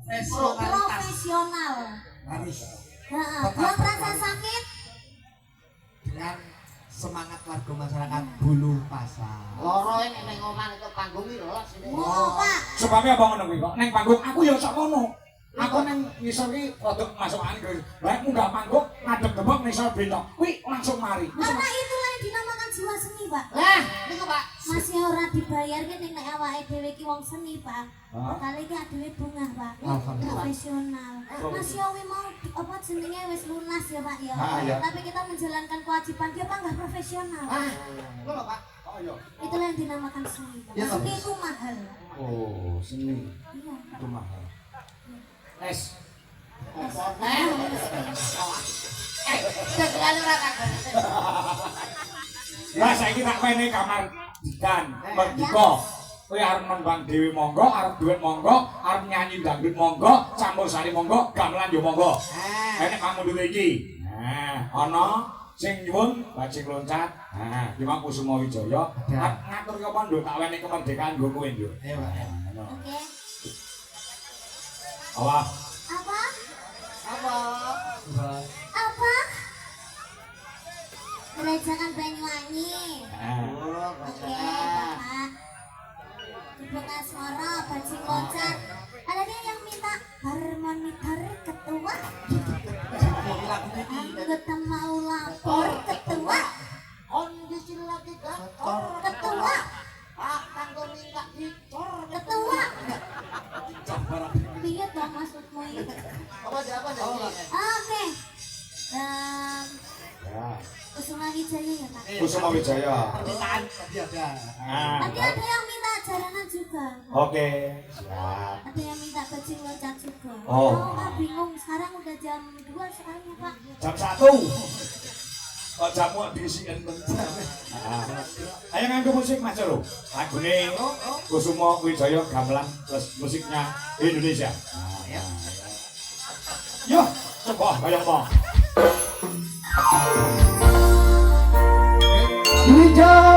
profesional. Harus. Buat rasa sakit Dengan semangat warga masyarakat Bulu Pasar. Loro ini neng omah itu panggung iki lho sini. Pak. Sebabnya apa ngono kuwi kok? Ning panggung aku ya sak ngono. Aku ning ngisor ki rada masuk angin. Lah munggah panggung ngadeg gebok ngisor bentok. Kuwi langsung mari. Karena itulah yang dinamakan jiwa seni, Pak. Lah, niku Pak. Masih ora dibayar ki ning nek awake dhewe ki wong seni, Pak. Kali ki adewe bungah, Pak. Profesional. Mas Yowi mau apa jenenge wis lunas ya, Pak ya. Tapi kita menjalankan kewajiban dia Pak enggak profesional. Ngono Pak. Oh iya. Itulah yang dinamakan seni. Seni itu mahal. Oh, seni. Iya. Itu mahal. Es. Segala ora kabar. Lah saiki tak pene kamar dikan, merdeka. Kowe arep nembang dhewe monggo, arep duit monggo, arep nyanyi dangdut monggo, campur sari monggo, gamelan yo monggo. Enek pamundhut iki. Nah, ana sing nyuwun bajing loncat. Nah, iki Mang Kusuma Wijaya. Ngatur ke pondok tak wene kemerdekaan nggo kowe yo. Ayo, Pak. Oke. Awah. Apa? Apa? Apa? Kerajaan Banyuwangi. Oke, Bapak. Ibu Kasmoro, bajing loncat. Ada dia yang minta harmonitor ketua. Anggota mau lapor ketua. Kondisi lagi Ketua. Pak kanggo minta dicor. Ketua. Lihat dong maksudmu itu. Apa apa Oke. Ya. Kusuma Wijaya ya Pak. Kusuma Wijaya. Permintaan tadi ada. Nanti ada yang minta jaranan juga. Oke, siap. Ada yang minta bajing loncat juga. Oh. Nggak bingung. Sekarang udah jam 2 soalnya Pak. Jam 1. Kok jamu diisikan bentar. Ayo nganggo musik Mas Lho. Lagune Kusuma Wijaya gamelan plus musiknya Indonesia. Yo, coba bayang apa? Wijaya